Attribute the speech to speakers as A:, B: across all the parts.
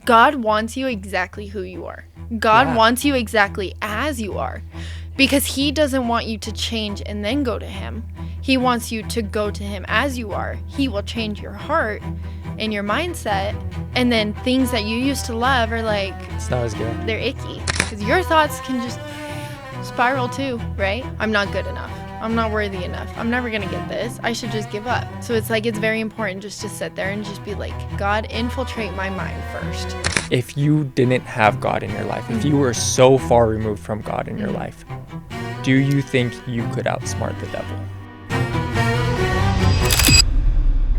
A: God wants you exactly who you are. God wants you exactly as you are, because he doesn't want you to change and then go to him. He wants you to go to him as you are. He will change your heart and your mindset, and then things that you used to love are like,
B: it's not as good.
A: They're icky, because your thoughts can just spiral too, right? I'm not good enough. I'm not worthy enough. I'm never gonna get this. I should just give up. So it's like, it's very important just to sit there and just be like, God, infiltrate my mind first.
B: If you didn't have God in your life, if you were so far removed from God in your life, do you think you could outsmart the devil?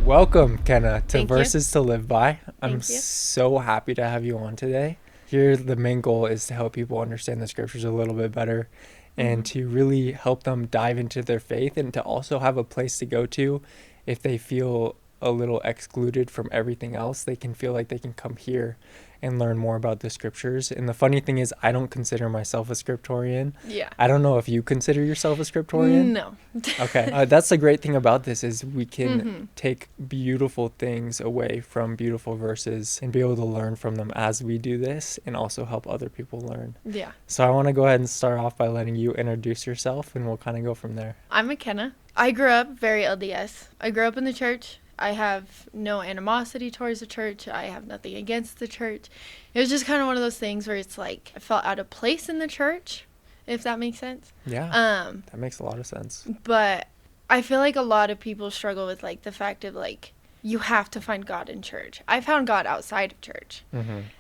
B: Welcome, Kenna, to
A: Thank
B: Verses to Live By. I'm
A: Thank you.
B: so happy to have you on today. Here, the main goal is to help people understand the scriptures a little bit better and to really help them dive into their faith, and to also have a place to go to if they feel a little excluded from everything else. They can feel like they can come here and learn more about the scriptures. And the funny thing is, I don't consider myself a scriptorian.
A: Yeah.
B: I don't know if you consider yourself a scriptorian.
A: No.
B: Okay. That's the great thing about this, is we can take beautiful things away from beautiful verses and be able to learn from them as we do this, and also help other people learn.
A: Yeah.
B: So I want to go ahead and start off by letting you introduce yourself, and we'll kind of go from there.
A: I'm a Kenna. I grew up very LDS. I grew up in the church. I have no animosity towards the church. I have nothing against the church. It was just kind of one of those things where it's like, I felt out of place in the church, if that makes sense.
B: Yeah, that makes a lot of sense.
A: But I feel like a lot of people struggle with like the fact of like, you have to find God in church. I found God outside of church.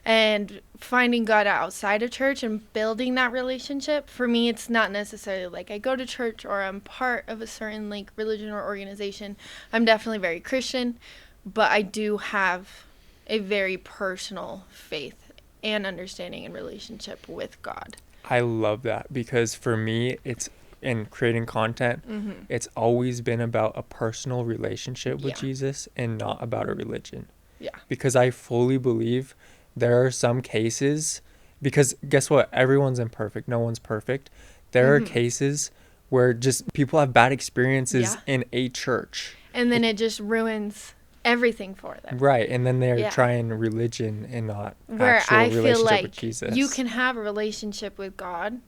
A: And finding God outside of church and building that relationship, for me, it's not necessarily like I go to church or I'm part of a certain like religion or organization. I'm definitely very Christian, but I do have a very personal faith and understanding and relationship with God.
B: I love that, because for me, it's in creating content, it's always been about a personal relationship with Jesus and not about a religion.
A: Yeah.
B: Because I fully believe there are some cases, because guess what? Everyone's imperfect. No one's perfect. There are cases where just people have bad experiences in a church.
A: And then it just ruins everything for them.
B: Right. And then they're trying religion and not
A: where
B: actual
A: I
B: relationship
A: feel like
B: with Jesus.
A: You can have a relationship with God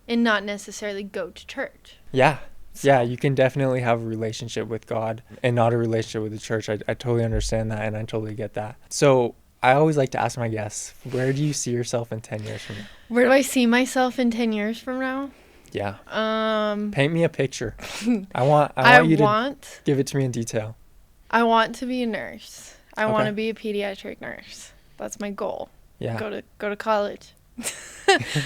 A: and not necessarily go to church.
B: Yeah. Yeah, you can definitely have a relationship with God and not a relationship with the church. I totally understand that, and I totally get that. So I always like to ask my guests, where do you see yourself in 10 years from now?
A: Where do I see myself in 10 years from now?
B: Yeah. Paint me a picture. I want you to give it to me in detail.
A: I want to be a nurse. I want
B: Okay.
A: to be a pediatric nurse. That's my goal.
B: Yeah.
A: Go to college.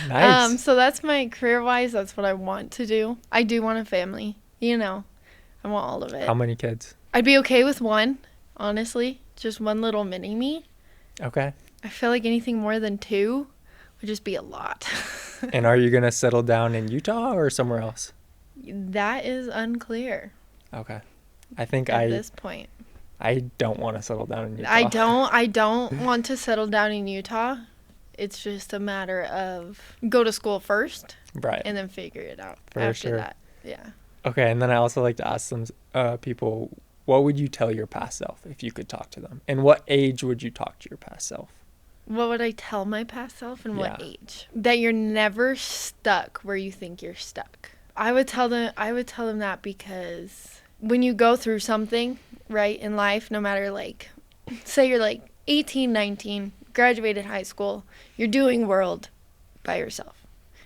B: Nice.
A: So that's my career-wise. That's what I want to do. I do want a family. You know, I want all of it.
B: How many kids?
A: I'd be okay with one, honestly. Just one little mini me.
B: Okay.
A: I feel like anything more than two would just be a lot.
B: And are you going to settle down in Utah or somewhere else?
A: That is unclear.
B: Okay. I think
A: at this point.
B: I don't want to settle down in Utah.
A: I don't want to settle down in Utah. It's just a matter of go to school first.
B: Right.
A: And then figure it out
B: For
A: after
B: sure.
A: that. Yeah.
B: Okay, and then I also like to ask some people, what would you tell your past self if you could talk to them? And what age would you talk to your past self?
A: What would I tell my past self and what
B: Yeah.
A: age? That you're never stuck where you think you're stuck. I would tell them that because when you go through something, right, in life, no matter like, say you're like 18, 19, graduated high school, you're doing world by yourself.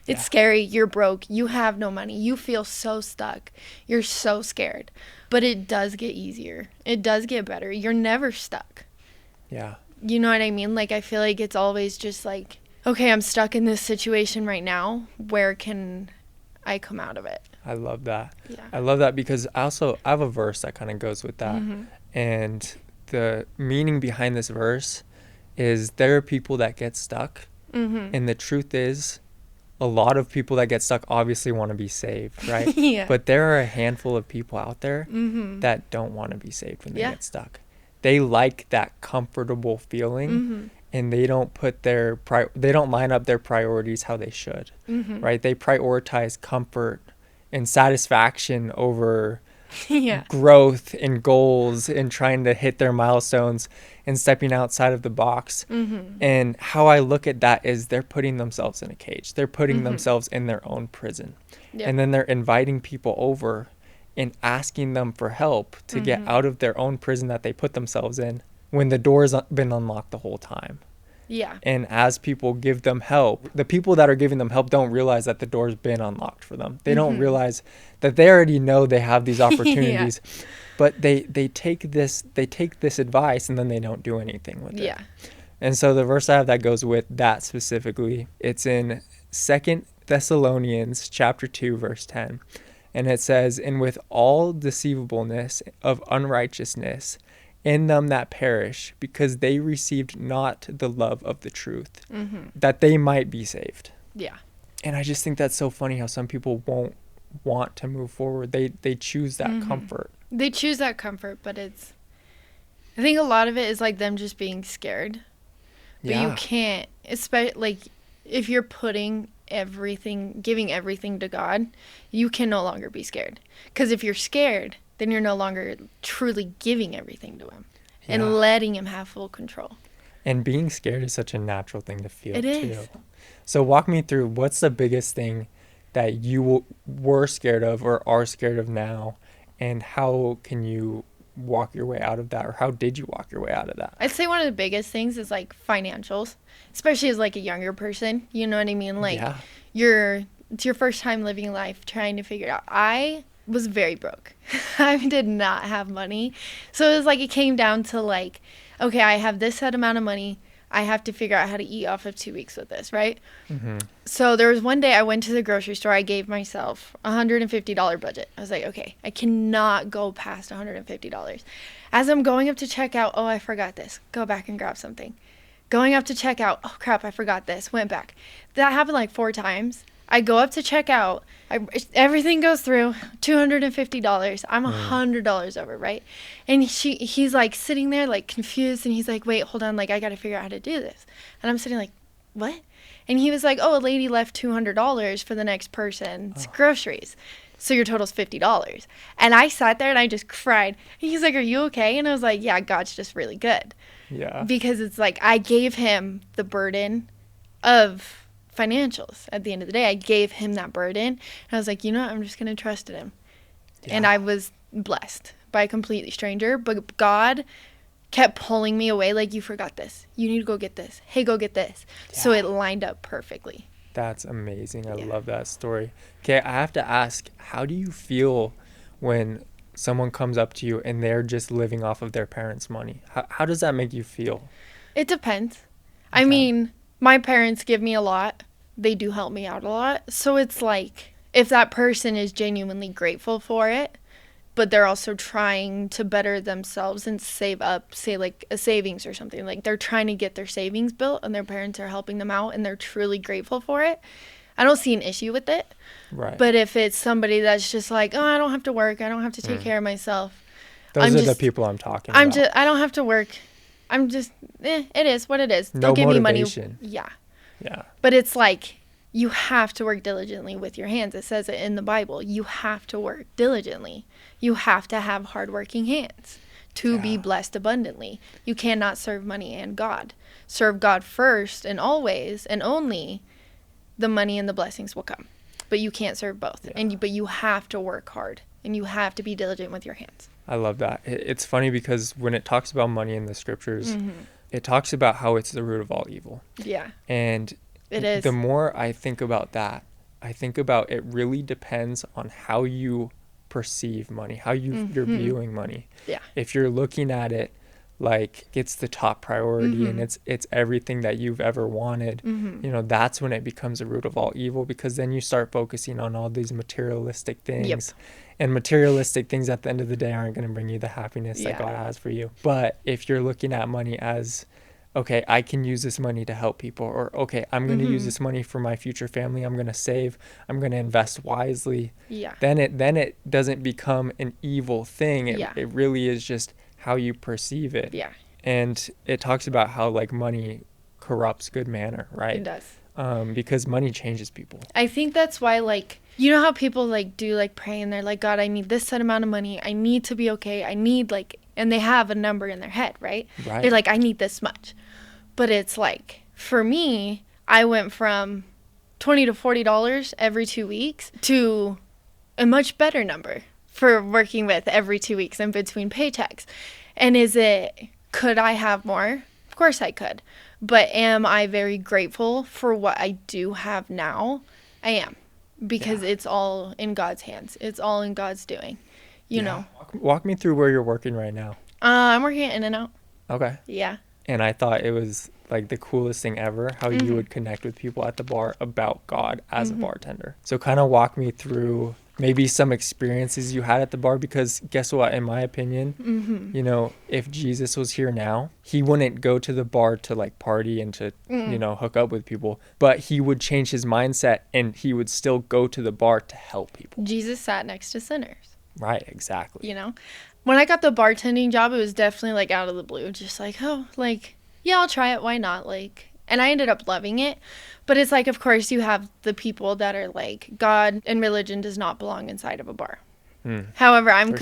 A: It's scary. You're broke. You have no money. You feel so stuck. You're so scared. But it does get easier. It does get better. You're never stuck.
B: Yeah.
A: You know what I mean? Like, I feel like it's always just like, okay, I'm stuck in this situation right now. Where can I come out of it?
B: I love that.
A: Yeah.
B: I love that, because I have a verse that kind of goes with that. And the meaning behind this verse is there are people that get stuck. And the truth is, a lot of people that get stuck obviously want to be saved, right?
A: Yeah.
B: But there are a handful of people out there that don't want to be saved when they get stuck. They like that comfortable feeling, and they don't put they don't line up their priorities how they should, right? They prioritize comfort and satisfaction over
A: Yeah.
B: growth and goals and trying to hit their milestones and stepping outside of the box. And how I look at that is they're putting themselves in a cage. They're putting themselves in their own prison.
A: Yep.
B: And then they're inviting people over and asking them for help to get out of their own prison that they put themselves in when the door's been unlocked the whole time.
A: Yeah.
B: And as people give them help, the people that are giving them help don't realize that the door's been unlocked for them. They don't realize that they already know they have these opportunities, but they take this advice and then they don't do anything with it.
A: Yeah.
B: And so the verse I have that goes with that specifically, it's in 2 Thessalonians chapter 2, verse 10. And it says, "And with all deceivableness of unrighteousness in them that perish, because they received not the love of the truth, that they might be saved."
A: Yeah.
B: And I just think that's so funny how some people won't want to move forward. They choose that comfort.
A: They choose that comfort, but I think a lot of it is like them just being scared. But you can't, especially like if you're giving everything to God, you can no longer be scared. Because if you're scared, then you're no longer truly giving everything to him and letting him have full control.
B: And being scared is such a natural thing to feel too.
A: It is.
B: So walk me through, what's the biggest thing that you were scared of or are scared of now, and how can you walk your way out of that, or how did you walk your way out of that?
A: I'd say one of the biggest things is like financials, especially as like a younger person. You know what I mean? Like it's your first time living life, trying to figure it out. I was very broke. I did not have money. So it was like, it came down to like, okay, I have this set amount of money. I have to figure out how to eat off of 2 weeks with this, right? So there was one day I went to the grocery store. I gave myself a $150 budget. I was like, okay, I cannot go past $150. As I'm going up to checkout, oh, I forgot this. Go back and grab something. Going up to checkout, oh crap, I forgot this. Went back. That happened like 4 times. I go up to checkout. Everything goes through, $250. I'm $100 over, right? And he's like sitting there like confused, and he's like, wait, hold on, like I got to figure out how to do this. And I'm sitting like, what? And he was like, oh, a lady left $200 for the next person's groceries. So your total's $50. And I sat there and I just cried. And he's like, are you okay? And I was like, yeah, God's just really good.
B: Yeah.
A: Because it's like I gave him the burden of financials. At the end of the day, I gave him that burden, and I was like, you know what? I'm just going to trust in him. And I was blessed by a completely stranger, but God kept pulling me away like, you forgot this. You need to go get this. Hey, go get this. So it lined up perfectly.
B: That's amazing. I love that story. Okay, I have to ask, how do you feel when someone comes up to you and they're just living off of their parents' money? How does that make you feel?
A: It depends. Okay. I mean, my parents give me a lot. They do help me out a lot. So it's like, if that person is genuinely grateful for it, but they're also trying to better themselves and save up, say like a savings or something, like they're trying to get their savings built and their parents are helping them out and they're truly grateful for it, I don't see an issue with it. Right. But if it's somebody that's just like, oh, I don't have to work, I don't have to take care of myself.
B: Those are the people I'm talking about.
A: I don't have to work. I'm just, it is what it is.
B: No
A: They'll give
B: motivation.
A: me money. Yeah. Yeah. But it's like, you have to work diligently with your hands. It says it in the Bible. You have to work diligently. You have to have hardworking hands to be blessed abundantly. You cannot serve money and God. Serve God first and always, and only the money and the blessings will come. But you can't serve both. But you have to work hard, and you have to be diligent with your hands.
B: I love that. It's funny because when it talks about money in the scriptures, it talks about how it's the root of all evil. Yeah. And it is. The more I think about that, I think about it really depends on how you perceive money, how you're viewing money. Yeah. If you're looking at it like it's the top priority and it's everything that you've ever wanted, you know, that's when it becomes the root of all evil, because then you start focusing on all these materialistic things. Yep. And materialistic things at the end of the day aren't going to bring you the happiness that God has for you. But if you're looking at money as, okay, I can use this money to help people, or okay, I'm going to use this money for my future family, I'm going to save, I'm going to invest wisely, then it doesn't become an evil thing. It really is just how you perceive it. Yeah. And it talks about how like money corrupts good manner, right?
A: It does.
B: because money changes people.
A: I think that's why, like, you know how people like do like pray and they're like, God, I need this set amount of money. I need to be okay. I need like, and they have a number in their head, right?
B: Right.
A: They're like, I need this much. But it's like, for me, I went from $20 to $40 every 2 weeks to a much better number for working with every 2 weeks in between paychecks. And could I have more? Of course I could. But am I very grateful for what I do have now? I am. Because it's all in God's hands. It's all in God's doing, you know.
B: Walk me through where you're working right now.
A: I'm working at In-N-Out.
B: Okay.
A: Yeah.
B: And I thought it was like the coolest thing ever how you would connect with people at the bar about God as a bartender. So kind of walk me through maybe some experiences you had at the bar, because guess what, in my opinion, you know, if Jesus was here now, he wouldn't go to the bar to like party and to, you know, hook up with people, but he would change his mindset and he would still go to the bar to help people.
A: Jesus sat next to sinners.
B: Right, exactly.
A: You know, when I got the bartending job, it was definitely like out of the blue, just like, oh, like, yeah, I'll try it. Why not? Like, and I ended up loving it. But it's like, of course, you have the people that are like, God and religion does not belong inside of a bar. However, I am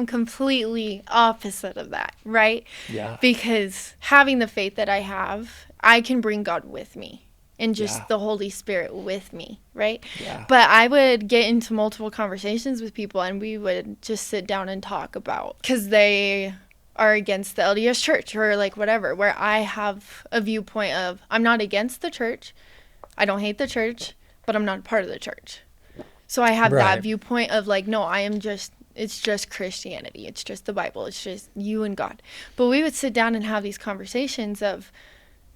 A: completely opposite of that, right?
B: Yeah.
A: Because having the faith that I have, I can bring God with me and just the Holy Spirit with me, right?
B: Yeah.
A: But I would get into multiple conversations with people and we would just sit down and talk about, because they are against the LDS church or like whatever, where I have a viewpoint of, I'm not against the church, I don't hate the church, but I'm not a part of the church. So I have that viewpoint of like, no, it's just Christianity, it's just the Bible, it's just you and God. But we would sit down and have these conversations of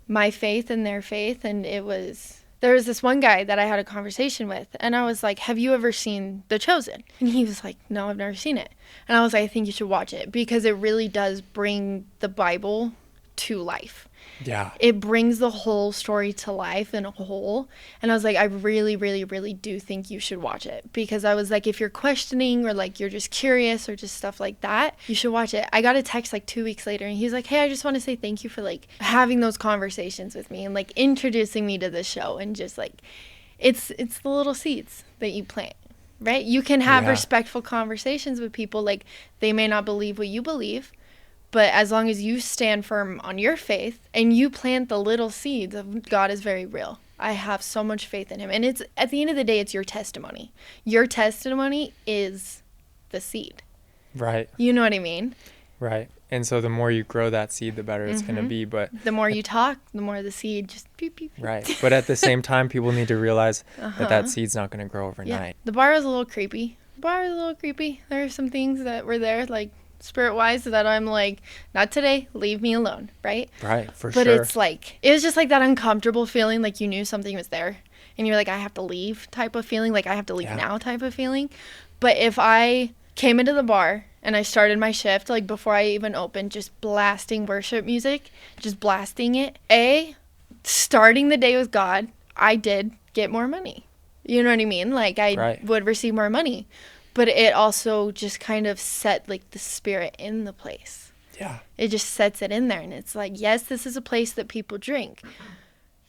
A: my faith and their faith, and there was this one guy that I had a conversation with, and I was like, have you ever seen The Chosen? And he was like, no, I've never seen it. And I was like, I think you should watch it, because it really does bring the Bible to life.
B: Yeah.
A: It brings the whole story to life in a whole. And I was like, I really, really, really do think you should watch it. Because I was like, if you're questioning or like you're just curious or just stuff like that, you should watch it. I got a text like 2 weeks later and he's like, hey, I just want to say thank you for like having those conversations with me and like introducing me to the show. And just like, it's the little seeds that you plant, right? You can have respectful conversations with people. Like, they may not believe what you believe, but as long as you stand firm on your faith and you plant the little seeds of God is very real. I have so much faith in him. And it's, at the end of the day, it's your testimony. Your testimony is the seed.
B: Right.
A: You know what I mean?
B: Right. And so the more you grow that seed, the better it's going to be. But
A: the more you talk, the more the seed just beep, beep, beep.
B: Right. But at the same time, people need to realize that seed's not going to grow overnight.
A: Yeah. The bar was a little creepy. There are some things that were there, like, spirit-wise, that I'm like, not today, leave me alone, right?
B: Right, sure.
A: But it's like, it was just like that uncomfortable feeling, like you knew something was there, and you're like, I have to leave type of feeling, like I have to leave now type of feeling. But if I came into the bar and I started my shift, like before I even opened, just blasting worship music, just blasting it, starting the day with God, I did get more money. You know what I mean? Like, I would receive more money. But it also just kind of set, like, the spirit in the place.
B: Yeah.
A: It just sets it in there. And it's like, yes, this is a place that people drink.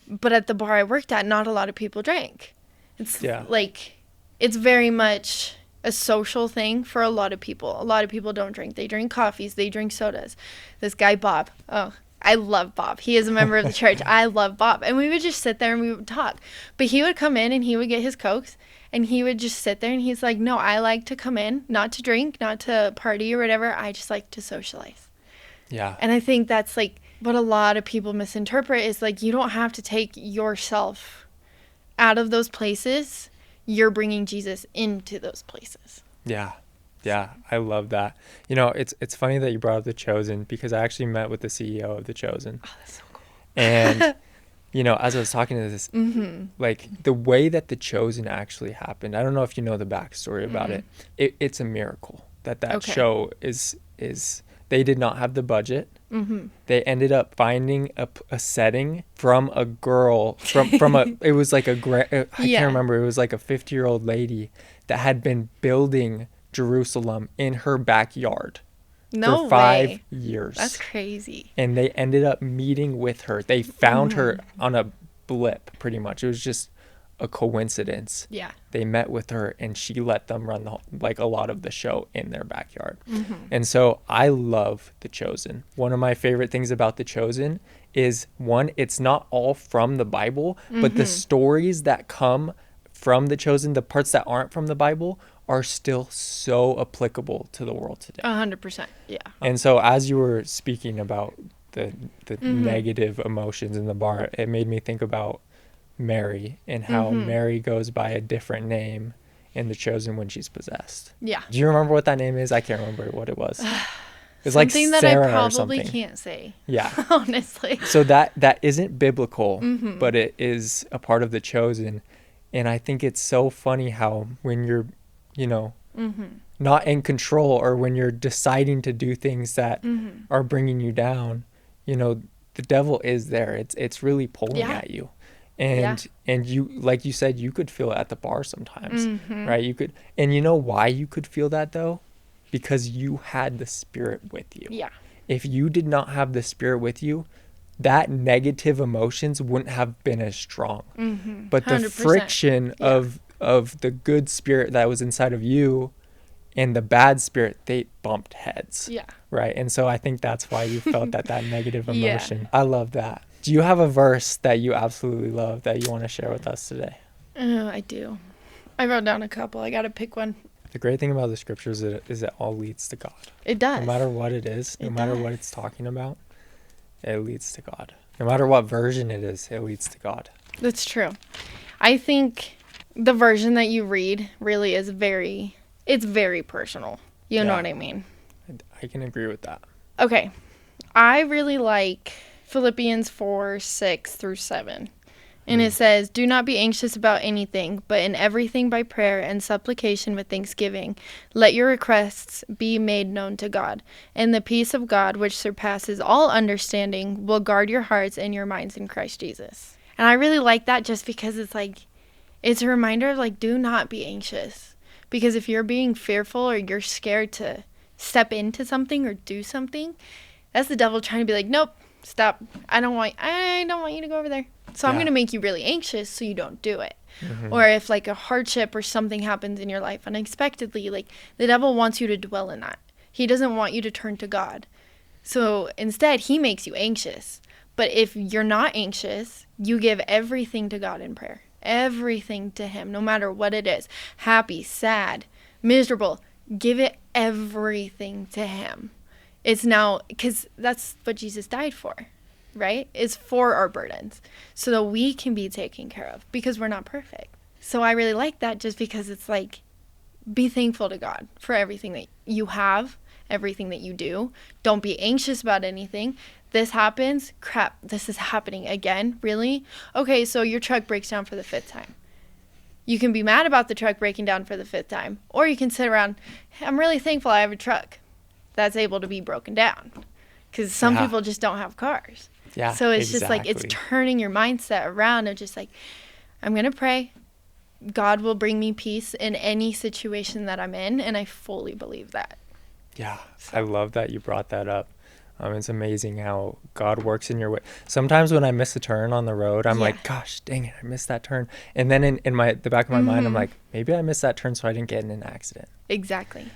A: But at the bar I worked at, not a lot of people drank. It's like, it's very much a social thing for a lot of people. A lot of people don't drink. They drink coffees. They drink sodas. This guy, Bob. Oh, I love Bob. He is a member of the church. I love Bob. And we would just sit there and we would talk. But he would come in and he would get his Cokes. And he would just sit there and he's like, no, I like to come in, not to drink, not to party or whatever. I just like to socialize.
B: Yeah.
A: And I think that's like what a lot of people misinterpret is like, you don't have to take yourself out of those places. You're bringing Jesus into those places.
B: Yeah. Yeah. I love that. You know, it's funny that you brought up The Chosen, because I actually met with the CEO of The Chosen.
A: Oh, that's so cool.
B: And you know, as I was talking to this, like the way that The Chosen actually happened, I don't know if you know the backstory about it. It's a miracle that show is, they did not have the budget. They ended up finding a setting from a girl, from a, it was like I can't remember, it was like a 50-year-old lady that had been building Jerusalem in her backyard. For 5 years.
A: That's crazy.
B: And they ended up meeting with her. They found her on a blip, pretty much. It was just a coincidence.
A: Yeah.
B: They met with her and she let them run like a lot of the show in their backyard. And so I love The Chosen. One of my favorite things about The Chosen is, one, it's not all from the Bible, but the stories that come from The Chosen, the parts that aren't from the Bible, are still so applicable to the world today.
A: 100%. Yeah.
B: And so as you were speaking about the negative emotions in the bar, it made me think about Mary and how Mary goes by a different name in The Chosen when she's possessed.
A: Yeah.
B: Do you remember what that name is? I can't remember what it was. It's
A: something
B: like
A: that
B: Sarah
A: I probably
B: or something.
A: can't say.
B: Yeah.
A: Honestly.
B: So that isn't biblical, but it is a part of The Chosen. And I think it's so funny how when you're, not in control, or when you're deciding to do things that are bringing you down, the devil is there. It's really pulling at you. And you, like you said, you could feel it at the bar sometimes, right? You could, and you know why you could feel that though? Because you had the Spirit with you.
A: Yeah. If
B: you did not have the Spirit with you, that negative emotions wouldn't have been as strong. But the
A: 100%.
B: friction of the good spirit that was inside of you and the bad spirit, they bumped heads.
A: Yeah.
B: Right. And so I think that's why you felt that negative emotion. Yeah. I love that. Do you have a verse that you absolutely love that you want to share with us today?
A: I do. I wrote down a couple. I got to pick one.
B: The great thing about the scriptures is it all leads to God.
A: It does.
B: No matter what it is, no matter what it's talking about, it leads to God. No matter what version it is, it leads to God.
A: That's true. I think the version that you read really is it's very personal. You know what I mean?
B: I can agree with that.
A: Okay. I really like Philippians 4:6-7. And it says, "Do not be anxious about anything, but in everything by prayer and supplication with thanksgiving, let your requests be made known to God. And the peace of God, which surpasses all understanding, will guard your hearts and your minds in Christ Jesus." And I really like that just because it's a reminder of do not be anxious. Because if you're being fearful or you're scared to step into something or do something, that's the devil trying to be like, "Nope, stop. I don't want you to go over there. So I'm going to make you really anxious so you don't do it." Or if a hardship or something happens in your life unexpectedly, the devil wants you to dwell in that. He doesn't want you to turn to God. So instead, he makes you anxious. But if you're not anxious, you give everything to God in prayer. Everything to him, no matter what it is. Happy, sad, miserable. Give it everything to him. It's now, because that's what Jesus died for. Right? Is for our burdens so that we can be taken care of because we're not perfect. So I really like that just because it's be thankful to God for everything that you have, everything that you do. Don't be anxious about anything. This happens. Crap, this is happening again. Really? Okay, so your truck breaks down for the 5th time. You can be mad about the truck breaking down for the 5th time, or you can sit around, I'm really thankful I have a truck that's able to be broken down because some people just don't have cars.
B: Yeah,
A: so it's just it's turning your mindset around of just I'm going to pray. God will bring me peace in any situation that I'm in. And I fully believe that. Yeah.
B: So. I love that you brought that up. It's amazing how God works in your way. Sometimes when I miss a turn on the road, I'm like, gosh, dang it, I missed that turn. And then in the back of my mind, I'm like, maybe I missed that turn so I didn't get in an accident.
A: Exactly.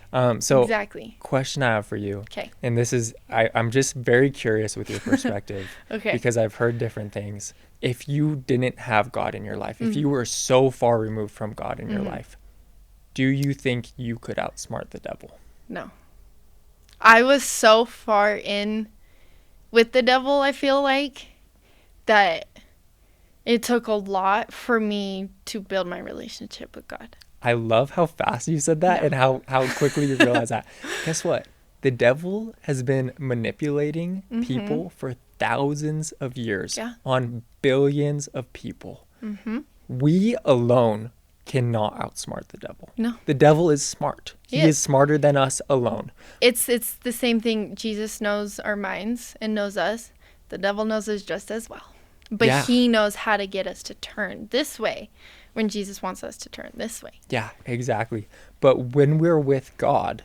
B: Question I have for you.
A: Okay.
B: And this is, I'm just very curious with your perspective.
A: Okay.
B: Because I've heard different things. If you didn't have God in your life, if you were so far removed from God in your life, do you think you could outsmart the devil?
A: No. I was so far in with the devil, I feel that it took a lot for me to build my relationship with God.
B: I love how fast you said that and how quickly you realize that. Guess what? The devil has been manipulating people for thousands of years on billions of people. We alone cannot outsmart the devil.
A: No.
B: The devil is smart. He is smarter than us alone.
A: It's the same thing. Jesus knows our minds and knows us. The devil knows us just as well. But he knows how to get us to turn this way when Jesus wants us to turn this way.
B: Yeah, exactly. But when we're with God,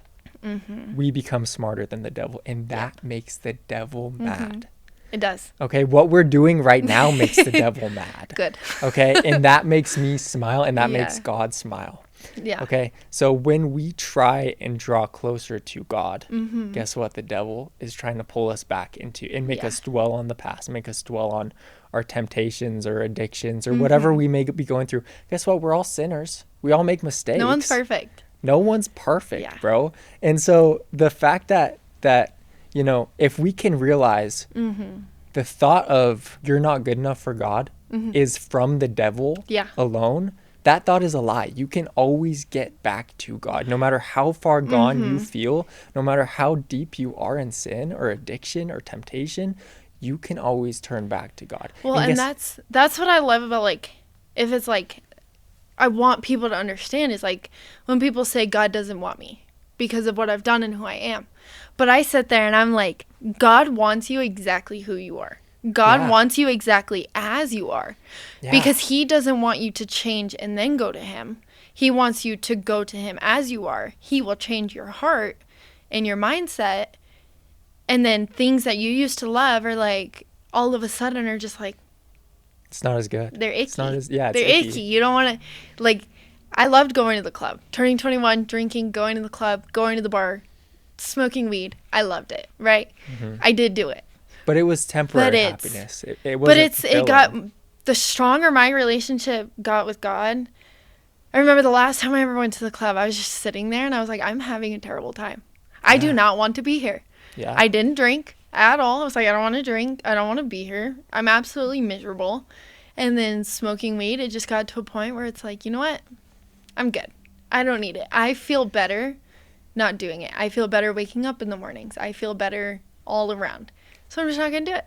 B: we become smarter than the devil. And that makes the devil mad.
A: It does.
B: Okay, what we're doing right now makes the devil mad.
A: Good.
B: Okay, and that makes me smile, and that
A: Yeah.
B: makes God smile.
A: Yeah.
B: Okay, so when we try and draw closer to God, guess what? The devil is trying to pull us back into and make us dwell on the past, make us dwell on our temptations or addictions or whatever we may be going through. Guess what? We're all sinners. We all make mistakes.
A: No one's perfect.
B: No one's perfect,
A: Yeah.
B: bro. And so the fact that you know, if we can realize the thought of you're not good enough for God is from the devil alone, that thought is a lie. You can always get back to God. No matter how far gone you feel, no matter how deep you are in sin or addiction or temptation, you can always turn back to God.
A: Well, and that's what I love about, like, if it's like, I want people to understand is like when people say God doesn't want me because of what I've done and who I am. But I sit there and I'm like, God wants you exactly who you are. God wants you exactly as you are. Because he doesn't want you to change and then go to him. He wants you to go to him as you are. He will change your heart and your mindset. And then things that you used to love are like, all of a sudden are just like,
B: it's not as good.
A: They're icky.
B: It's not as, they're
A: icky. You don't want to, like, I loved going to the club. Turning 21, drinking, going to the club, going to the bar, smoking weed. I loved it, right? I did do it.
B: But it was temporary happiness. It wasn't
A: it got, the stronger my relationship got with God. I remember the last time I ever went to the club, I was just sitting there and I was like, I'm having a terrible time. I do not want to be here.
B: Yeah.
A: I didn't drink at all. I was like, I don't want to drink. I don't want to be here. I'm absolutely miserable. And then smoking weed, it just got to a point where it's like, you know what? I'm good. I don't need it. I feel better not doing it. I feel better waking up in the mornings. I feel better all around. So I'm just not going to do it.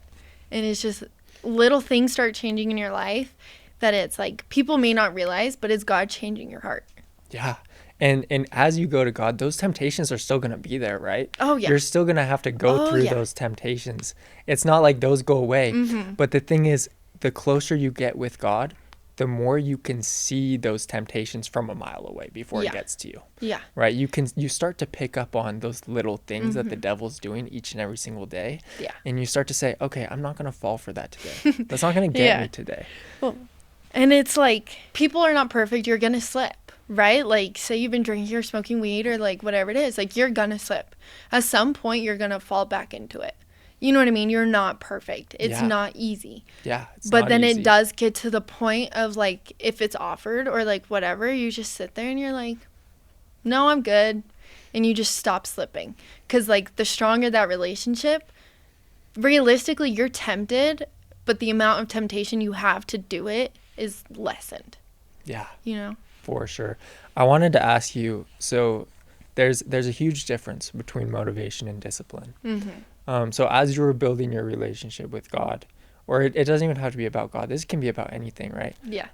A: And it's just little things start changing in your life that it's like people may not realize, but it's God changing your heart.
B: Yeah. And as you go to God, those temptations are still going to be there, right?
A: Oh, yeah.
B: You're still going to have to go through those temptations. It's not like those go away. But the thing is, the closer you get with God, the more you can see those temptations from a mile away before it gets to you. Yeah. Right? You start to pick up on those little things that the devil's doing each and every single day. Yeah. And you start to say, okay, I'm not going to fall for that today. That's not going to get me today.
A: Well, and it's like, people are not perfect. You're going to slip. Right? Like, say you've been drinking or smoking weed or like whatever it is, like you're gonna slip. At some point, you're gonna fall back into it. You know what I mean? You're not perfect. It's not easy. Yeah. But then it does get to the point of like, if it's offered or like whatever, you just sit there and you're like, no, I'm good. And you just stop slipping. Because like the stronger that relationship, realistically, you're tempted, but the amount of temptation you have to do it is lessened.
B: Yeah.
A: You know?
B: For sure. I wanted to ask you, so there's a huge difference between motivation and discipline. So as you were building your relationship with God, or it doesn't even have to be about God, this can be about anything, right? Yeah.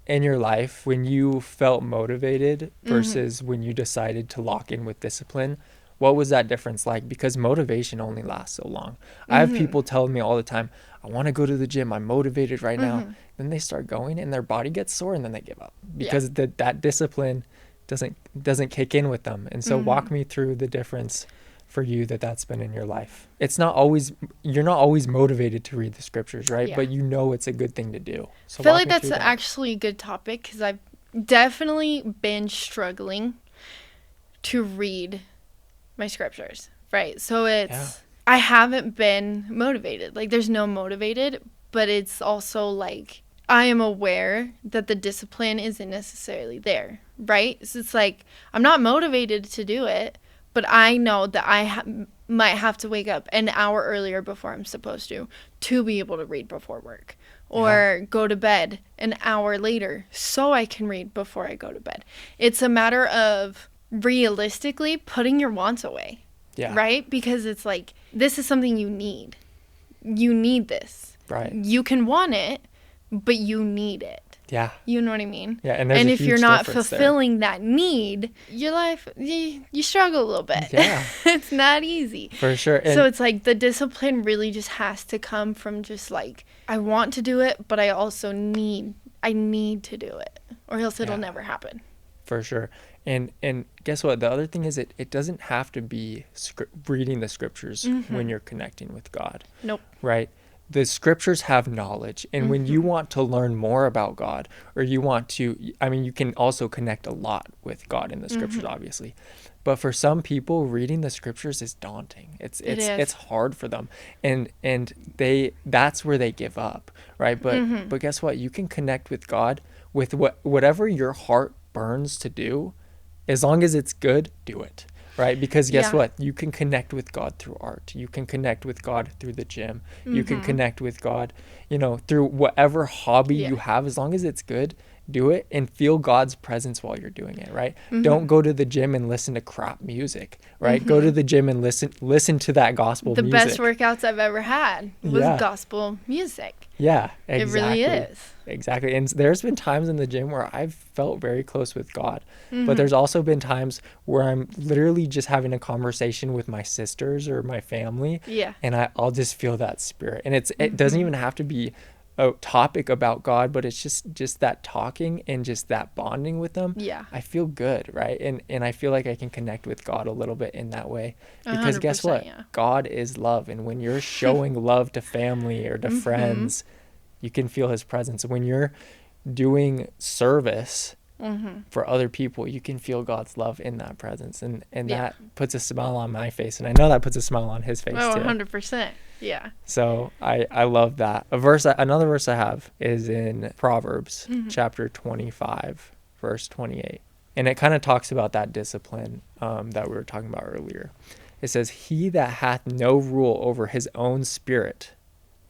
B: In your life, when you felt motivated versus when you decided to lock in with discipline, what was that difference like? Because motivation only lasts so long. I have people telling me all the time, I want to go to the gym. I'm motivated right now. Then they start going and their body gets sore and then they give up because that discipline doesn't kick in with them. And so walk me through the difference for you that's been in your life. You're not always motivated to read the scriptures, right? Yeah. But you know it's a good thing to do. So
A: I feel like that's actually a good topic because I've definitely been struggling to read my scriptures, right? So I haven't been motivated. Like there's no motivated, but it's also like I am aware that the discipline isn't necessarily there, right? So it's like I'm not motivated to do it, but I know that I might have to wake up an hour earlier before I'm supposed to be able to read before work, or go to bed an hour later so I can read before I go to bed. It's a matter of realistically putting your wants away. Yeah. Right? Because it's like, this is something you need. You need this. Right. You can want it, but you need it. Yeah. You know what I mean? Yeah. And if you're not fulfilling that need, your life, you struggle a little bit. Yeah. It's not easy.
B: For sure.
A: So it's like the discipline really just has to come from just like, I want to do it, but I also need to do it, or else it'll never happen.
B: For sure. And guess what? The other thing is it doesn't have to be reading the scriptures when you're connecting with God. Nope. Right? the scriptures have knowledge, and when you want to learn more about God, or you want to, I mean, you can also connect a lot with God in the scriptures, obviously. But for some people, reading the scriptures is daunting. It's hard for them, and that's where they give up, right? But guess what? You can connect with God with whatever your heart burns to do, as long as it's good, do it. Right? Because guess what? You can connect with God through art. You can connect with God through the gym. You can connect with God, through whatever hobby you have. As long as it's good, do it and feel God's presence while you're doing it, right? Don't go to the gym and listen to crap music, right? Go to the gym and listen to that gospel music.
A: The best workouts I've ever had was gospel music.
B: Yeah, exactly.
A: It really is.
B: Exactly. And there's been times in the gym where I've felt very close with God, but there's also been times where I'm literally just having a conversation with my sisters or my family.
A: Yeah.
B: And I'll just feel that spirit. And it doesn't even have to be a topic about God, but it's just that talking and just that bonding with them.
A: Yeah.
B: I feel good, right? And I feel like I can connect with God a little bit in that way. Because guess what?
A: Yeah.
B: God is love. And when you're showing love to family or to friends, you can feel his presence. When you're doing service for other people, you can feel God's love in that presence. And that puts a smile on my face. And I know that puts a smile on his face too.
A: 100%. Yeah.
B: So I love that. Another verse I have is in Proverbs chapter 25, verse 28. And it kind of talks about that discipline that we were talking about earlier. It says, "He that hath no rule over his own spirit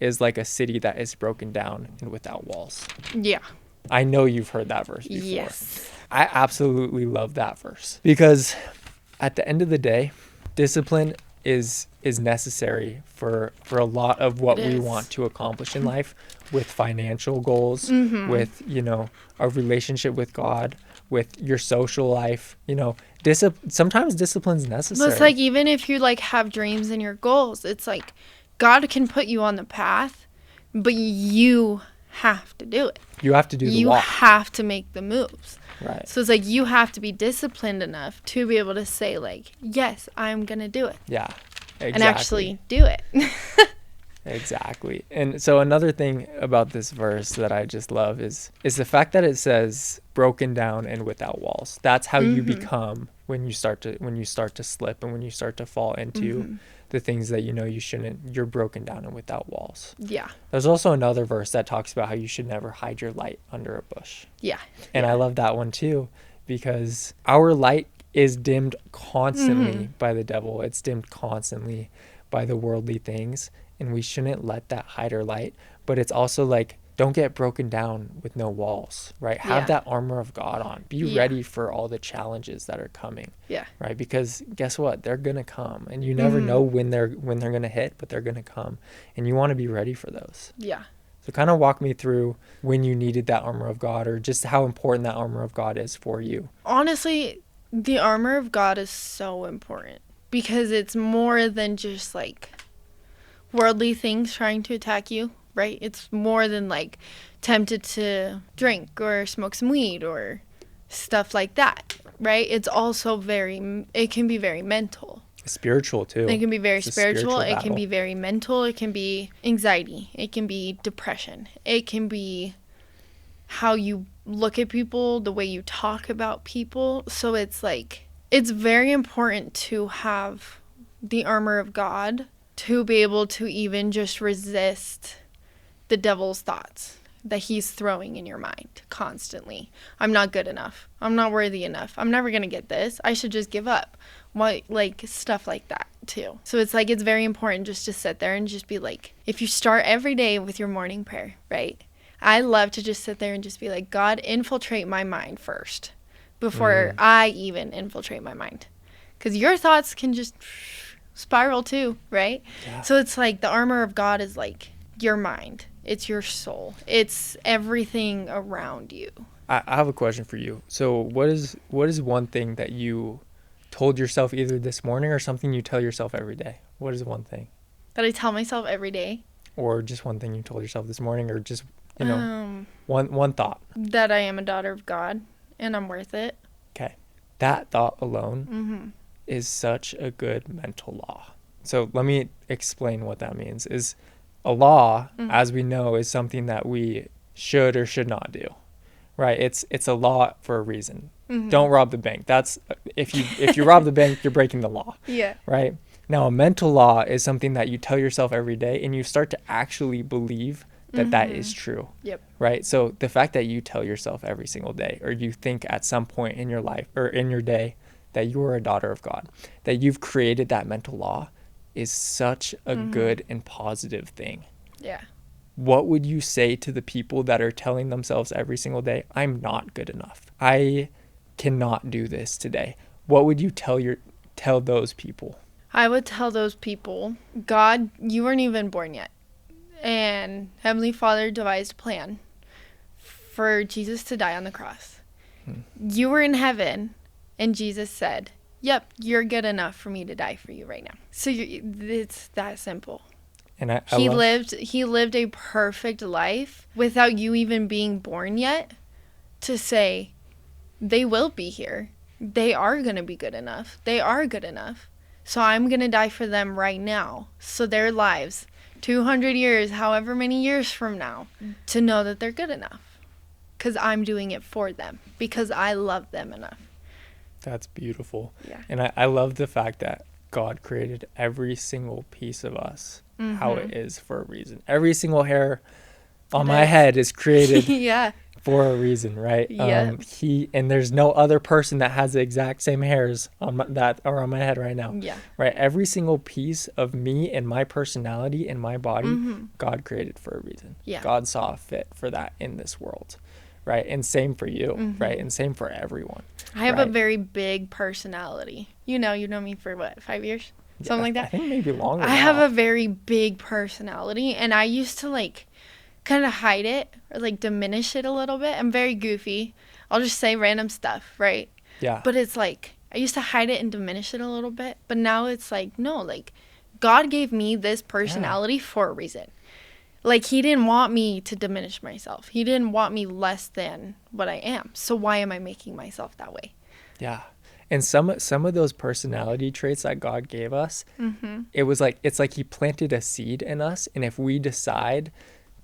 B: is like a city that is broken down and without walls." Yeah. I know you've heard that verse before.
A: Yes.
B: I absolutely love that verse because at the end of the day, discipline is necessary for a lot of what we want to accomplish in life, with financial goals, with, a relationship with God, with your social life, sometimes discipline's necessary.
A: But it's like, even if you have dreams and your goals, it's like God can put you on the path, but you have to do it.
B: You have to do the walk.
A: You have to make the moves.
B: Right.
A: So it's like you have to be disciplined enough to be able to say yes, I'm going to do it.
B: Yeah, exactly.
A: And actually do it.
B: Exactly. And so another thing about this verse that I just love is the fact that it says broken down and without walls. That's how you become when you start to slip and when you start to fall into the things that you shouldn't. You're broken down and without walls.
A: Yeah.
B: There's also another verse that talks about how you should never hide your light under a bush.
A: Yeah.
B: And I love that one too, because our light is dimmed constantly by the devil. It's dimmed constantly by the worldly things, and we shouldn't let that hide our light. But it's also don't get broken down with no walls, right? Have that armor of God on. Be ready for all the challenges that are coming. Yeah. Right? Because guess what? They're going to come, and you never know when they're going to hit, but they're going to come, and you want to be ready for those. Yeah. So kind of walk me through when you needed that armor of God, or just how important that armor of God is for you.
A: Honestly, the armor of God is so important because it's more than just worldly things trying to attack you. Right? It's more than tempted to drink or smoke some weed or stuff like that. Right? It's also it can be very mental.
B: Spiritual too.
A: It can be very spiritual. It can be very mental. It can be anxiety. It can be depression. It can be how you look at people, the way you talk about people. So it's it's very important to have the armor of God to be able to even just resist the devil's thoughts that he's throwing in your mind constantly. I'm not good enough. I'm not worthy enough. I'm never going to get this. I should just give up. Stuff like that too. So it's it's very important just to sit there and just be if you start every day with your morning prayer, right? I love to just sit there and just be God, infiltrate my mind first before I even infiltrate my mind. Because your thoughts can just spiral too, right? Yeah. So it's the armor of God is your mind. It's your soul. It's everything around you.
B: I have a question for you. So what is one thing that you told yourself either this morning or something you tell yourself every day? What is one thing?
A: That I tell myself every day? Or
B: just one thing you told yourself this morning, or just, one thought?
A: That I am a daughter of God and I'm worth it.
B: Okay. That thought alone is such a good mental law. So let me explain what that means. Is A law, as we know, is something that we should or should not do, right? It's a law for a reason. Don't rob the bank. That's if you rob the bank, you're breaking the law.
A: Yeah.
B: Right? Now, a mental law is something that you tell yourself every day, and you start to actually believe that that is true.
A: Yep.
B: Right? So the fact that you tell yourself every single day, or you think at some point in your life or in your day that you are a daughter of God, that you've created that mental law, is such a good and positive thing.
A: Yeah.
B: What would you say to the people that are telling themselves every single day, I'm not good enough, I cannot do this today? What would you tell those people?
A: I would tell those people, God, you weren't even born yet. And Heavenly Father devised a plan for Jesus to die on the cross. You were in heaven, and Jesus said, yep, you're good enough for me to die for you right now. So it's that simple.
B: And
A: he lived a perfect life without you even being born yet, to say they will be here. They are going to be good enough. They are good enough. So I'm going to die for them right now. So their lives, 200 years, however many years from now, to know that they're good enough. Because I'm doing it for them. Because I love them enough.
B: That's beautiful.
A: Yeah.
B: And I love the fact that God created every single piece of us how it is for a reason. Every single hair on my head is created
A: yeah.
B: for a reason, right?
A: Yeah.
B: And there's no other person that has the exact same hairs that are on my head right now.
A: Yeah.
B: Right? Every single piece of me and my personality and my body, God created for a reason.
A: Yeah.
B: God saw fit for that in this world. Right? And same for you, right? And same for everyone.
A: I have a very big personality. You know me for what, 5 years? Something like that?
B: I think maybe longer.
A: I have a very big personality, and I used to kind of hide it or diminish it a little bit. I'm very goofy. I'll just say random stuff, right?
B: Yeah.
A: But it's I used to hide it and diminish it a little bit, but now it's no, God gave me this personality for a reason. He didn't want me to diminish myself. He didn't want me less than what I am. So why am I making myself that way?
B: Yeah. And some of those personality traits that God gave us, it's like he planted a seed in us. And if we decide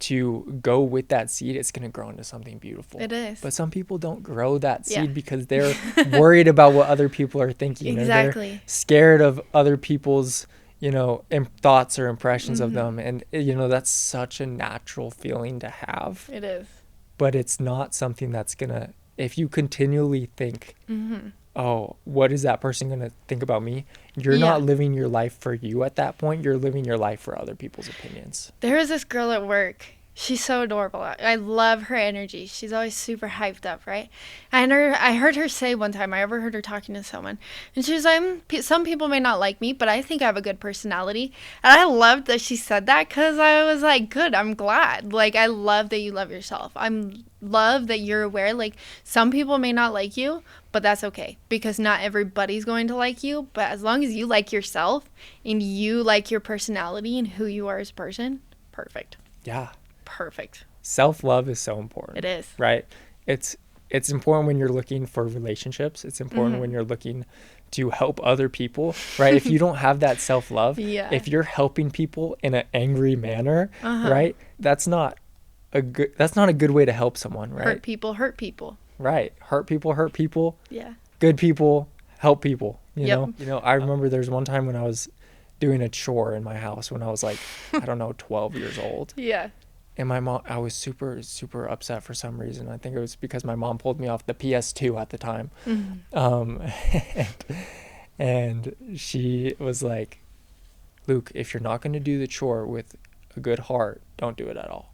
B: to go with that seed, it's going to grow into something beautiful.
A: It is.
B: But some people don't grow that seed because they're worried about what other people are thinking.
A: Exactly.
B: Or they're scared of other people's thoughts or impressions of them. And, that's such a natural feeling to have.
A: It is.
B: But it's not something that's going to, if you continually think, oh, what is that person going to think about me? You're not living your life for you at that point. You're living your life for other people's opinions.
A: There was this girl at work. She's so adorable. I love her energy. She's always super hyped up, right? And I heard her say one time, I overheard her talking to someone, and she was like, some people may not like me, but I think I have a good personality. And I loved that she said that, because I was like, good, I'm glad. I love that you love yourself. Love that you're aware, some people may not like you, but that's okay, because not everybody's going to like you. But as long as you like yourself and you like your personality and who you are as a person, perfect.
B: Yeah.
A: Perfect.
B: Self-love is so important.
A: It is.
B: Right? It's important when you're looking for relationships. It's important when you're looking to help other people, right? If you don't have that self-love, if you're helping people in an angry manner, right? That's not a good way to help someone, right?
A: Hurt people hurt people.
B: Right. Hurt people.
A: Yeah.
B: Good people help people, you know? I remember there's one time when I was doing a chore in my house when I was 12 years old.
A: Yeah.
B: And my mom, I was super, super upset for some reason. I think it was because my mom pulled me off the PS2 at the time. And she was like, Luke, if you're not going to do the chore with a good heart, don't do it at all.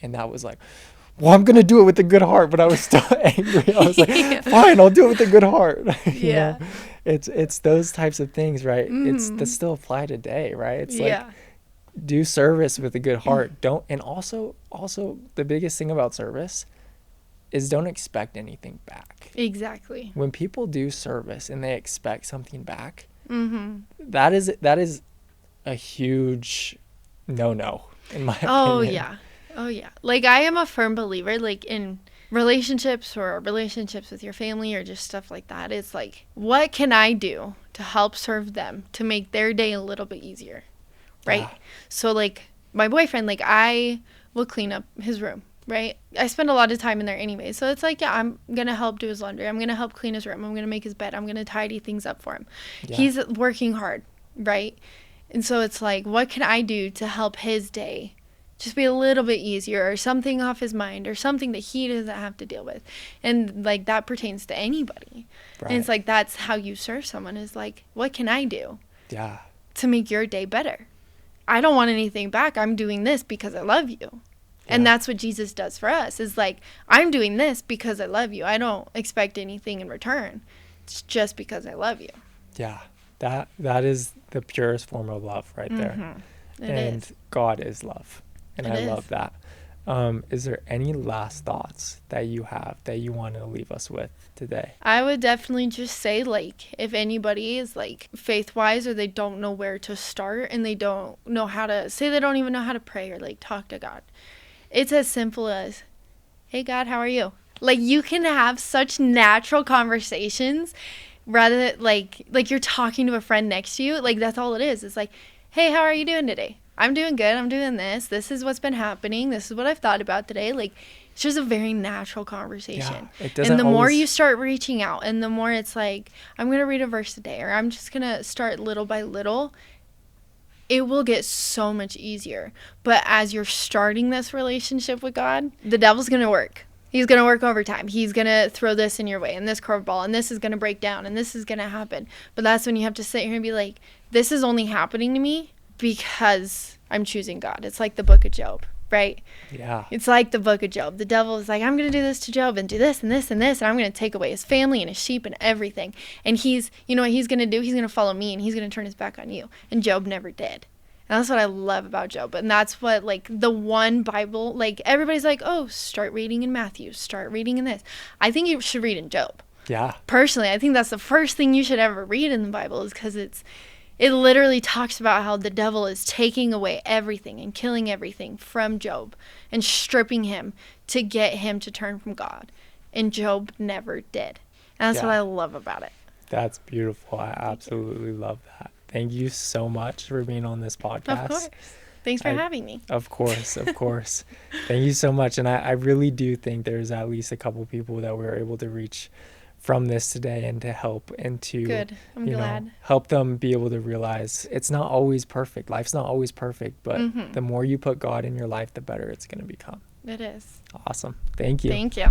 B: And that was well, I'm going to do it with a good heart, but I was still angry. I was fine, I'll do it with a good heart.
A: Yeah.
B: It's those types of things, right? That still apply today, right? It's do service with a good heart. And also the biggest thing about service is don't expect anything back.
A: Exactly.
B: When people do service and they expect something back, that is a huge no in my opinion.
A: Oh yeah. I am a firm believer in relationships or relationships with your family or just stuff like that. It's what can I do to help serve them to make their day a little bit easier? Right? Yeah. So my boyfriend, like, I will clean up his room, right? I spend a lot of time in there anyway. So it's like, yeah, I'm going to help do his laundry. I'm going to help clean his room. I'm going to make his bed. I'm going to tidy things up for him. Yeah. He's working hard, right? And so it's like, what can I do to help his day just be a little bit easier, or something off his mind, or something that he doesn't have to deal with? And like, that pertains to anybody. Right. And it's like, that's how you serve someone, is like, what can I do to make your day better? I don't want anything back. I'm doing this because I love you. Yeah. And that's what Jesus does for us, is like, I'm doing this because I love you. I don't expect anything in return. It's just because I love you.
B: Yeah. That is the purest form of love right there. And God is love. And I love that. Is there any last thoughts that you have that you want to leave us with today?
A: I would definitely just say, like, if anybody is like faith-wise, or they don't know where to start, and they don't know how to say, they don't even know how to pray or like talk to God, it's as simple as, hey God, how are you? Like, you can have such natural conversations, rather than like you're talking to a friend next to you. Like, that's all it is. It's like, hey, how are you doing today? I'm doing good. I'm doing this. This is what's been happening. This is what I've thought about today. Like, it's just a very natural conversation. Yeah, and the more you start reaching out, and the more it's like, I'm going to read a verse a day, or I'm just going to start little by little, it will get so much easier. But as you're starting this relationship with God, the devil's going to work. He's going to work overtime. He's going to throw this in your way, and this curveball, and this is going to break down, and this is going to happen. But that's when you have to sit here and be like, this is only happening to me because I'm choosing God. It's like the book of Job, right? Yeah. It's like the book of Job. The devil is like, I'm going to do this to Job, and do this and this and this, and I'm going to take away his family and his sheep and everything. And he's, you know what he's going to do? He's going to follow me, and he's going to turn his back on you. And Job never did. And that's what I love about Job. And that's what, like, the one Bible, like, everybody's like, oh, start reading in Matthew, start reading in this. I think you should read in Job. Yeah. Personally, I think that's the first thing you should ever read in the Bible, is because it literally talks about how the devil is taking away everything and killing everything from Job and stripping him to get him to turn from God. And Job never did. And that's what I love about it. That's beautiful. I absolutely love that. Thank you so much for being on this podcast. Of course. Thanks for having me. Of course. Thank you so much. And I really do think there's at least a couple people that we were able to reach from this today, and to help, and to Good. I'm glad. Help them be able to realize it's not always perfect. Life's not always perfect, but the more you put God in your life, the better it's going to become. It is. Awesome. Thank you. Thank you.